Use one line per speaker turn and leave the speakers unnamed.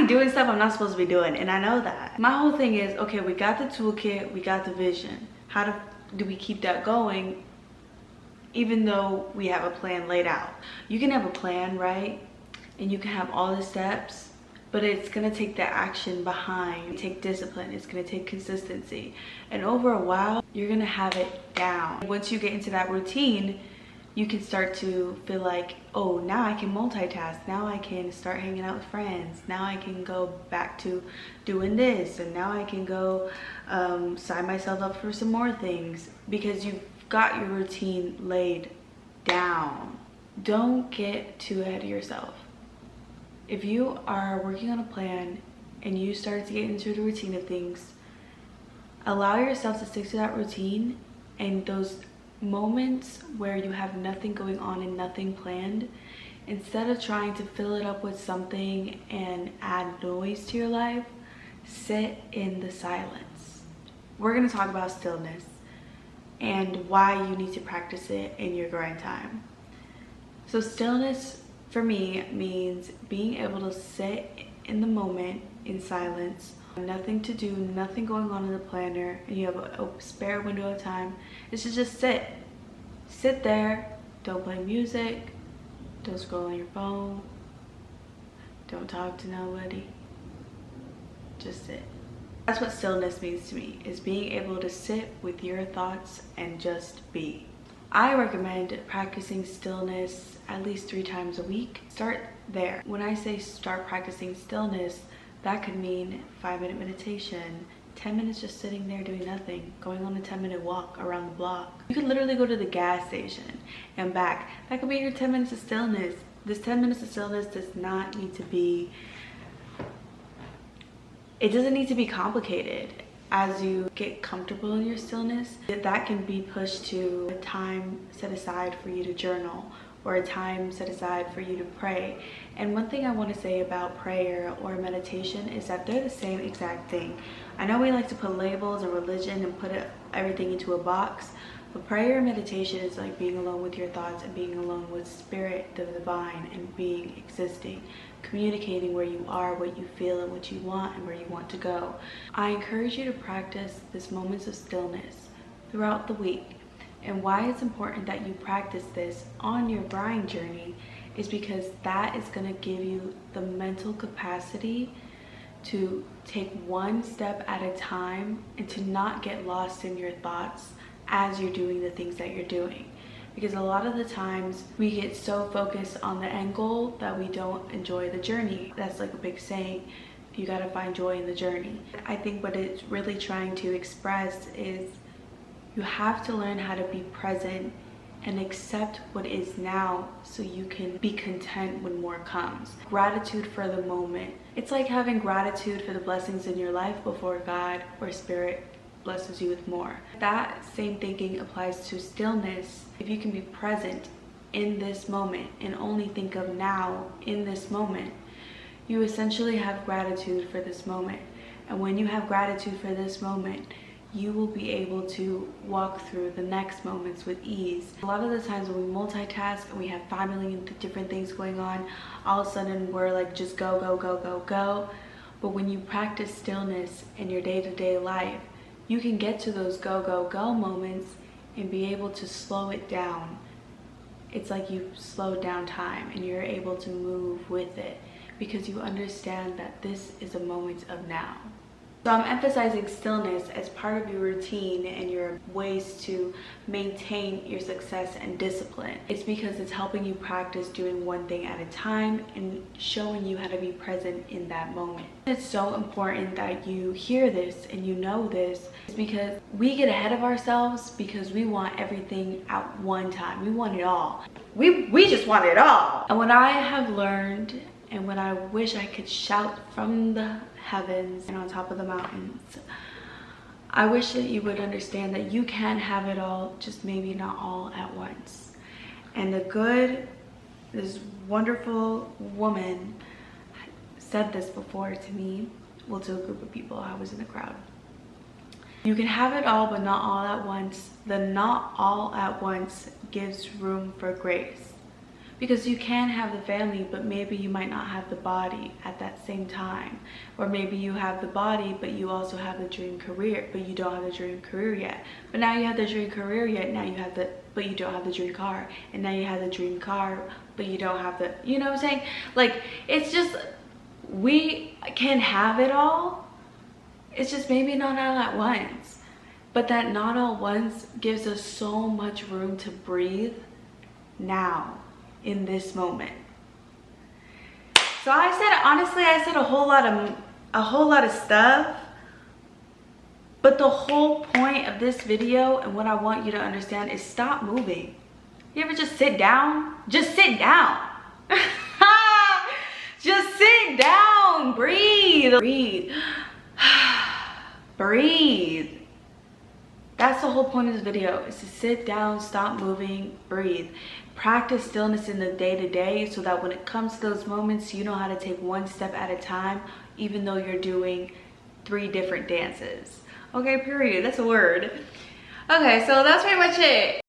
be doing stuff I'm not supposed to be doing, and I know that. My whole thing is, okay, we got the toolkit, we got the vision. How do we keep that going even though we have a plan laid out? You can have a plan, right? And you can have all the steps, but it's gonna take the action behind, take discipline, it's gonna take consistency. And over a while, you're gonna have it down. Once you get into that routine, you can start to feel like, oh, now I can multitask. Now I can start hanging out with friends. Now I can go back to doing this. And now I can go sign myself up for some more things, because you've got your routine laid down. Don't get too ahead of yourself. If you are working on a plan and you start to get into the routine of things, allow yourself to stick to that routine, and those moments where you have nothing going on and nothing planned, instead of trying to fill it up with something and add noise to your life, sit in the silence. We're going to talk about stillness and why you need to practice it in your grind time. So stillness for me means being able to sit in the moment in silence, nothing to do, nothing going on in the planner, and you have a spare window of time. It's to just sit there. Don't play music, don't scroll on your phone, don't talk to nobody, just sit. That's what stillness means to me, is being able to sit with your thoughts and just be. I recommend practicing stillness at least 3 times a week. Start there. When I say start practicing stillness, that could mean 5-minute meditation, 10 minutes just sitting there doing nothing, going on a 10-minute walk around the block. You could literally go to the gas station and back. That could be your 10 minutes of stillness. This 10 minutes of stillness does not need to be, it doesn't need to be complicated. As you get comfortable in your stillness, that can be pushed to a time set aside for you to journal, or a time set aside for you to pray. And one thing I want to say about prayer or meditation is that they're the same exact thing. I know we like to put labels and religion and put everything into a box, but prayer and meditation is like being alone with your thoughts and being alone with spirit, the divine, and being existing, communicating where you are, what you feel, and what you want, and where you want to go. I encourage you to practice this moments of stillness throughout the week. And why it's important that you practice this on your grind journey is because that is going to give you the mental capacity to take one step at a time and to not get lost in your thoughts as you're doing the things that you're doing. Because a lot of the times we get so focused on the end goal that we don't enjoy the journey. That's like a big saying, you got to find joy in the journey. I think what it's really trying to express is you have to learn how to be present and accept what is now so you can be content when more comes. Gratitude for the moment. It's like having gratitude for the blessings in your life before God or spirit blesses you with more. That same thinking applies to stillness. If you can be present in this moment and only think of now in this moment, you essentially have gratitude for this moment. And when you have gratitude for this moment, you will be able to walk through the next moments with ease. A lot of the times when we multitask and we have 5 million different things going on, all of a sudden we're like just go, go, go, go, go. But when you practice stillness in your day-to-day life, you can get to those go, go, go moments and be able to slow it down. It's like you slowed down time and you're able to move with it because you understand that this is a moment of now. So I'm emphasizing stillness as part of your routine and your ways to maintain your success and discipline. It's because it's helping you practice doing one thing at a time and showing you how to be present in that moment. It's so important that you hear this and you know this. It's because we get ahead of ourselves because we want everything at one time. We want it all. We just want it all. And what I have learned and what I wish I could shout from the heavens and on top of the mountains, I wish that you would understand that you can have it all, just maybe not all at once. And this wonderful woman said this before to me, well, to a group of people. I was in the crowd. You can have it all, but not all at once. The not all at once gives room for grace. Because you can have the family, but maybe you might not have the body at that same time. Or maybe you have the body, but you also have the dream career, but you don't have the dream career yet. But now you have the dream career yet, now you have the, but you don't have the dream car. And now you have the dream car, but you don't have the, you know what I'm saying? Like, it's just, we can have it all. It's just maybe not all at once. But that not all once gives us so much room to breathe now, in this moment. So I said, honestly, I said a whole lot of stuff, but the whole point of this video and what I want you to understand is stop moving. You ever just sit down? Just sit down. Just sit down, breathe, breathe, breathe. That's the whole point of this video, is to sit down, stop moving, breathe. Practice stillness in the day-to-day so that when it comes to those moments, you know how to take one step at a time, even though you're doing 3 different dances. Okay, period. That's a word. Okay, so that's pretty much it.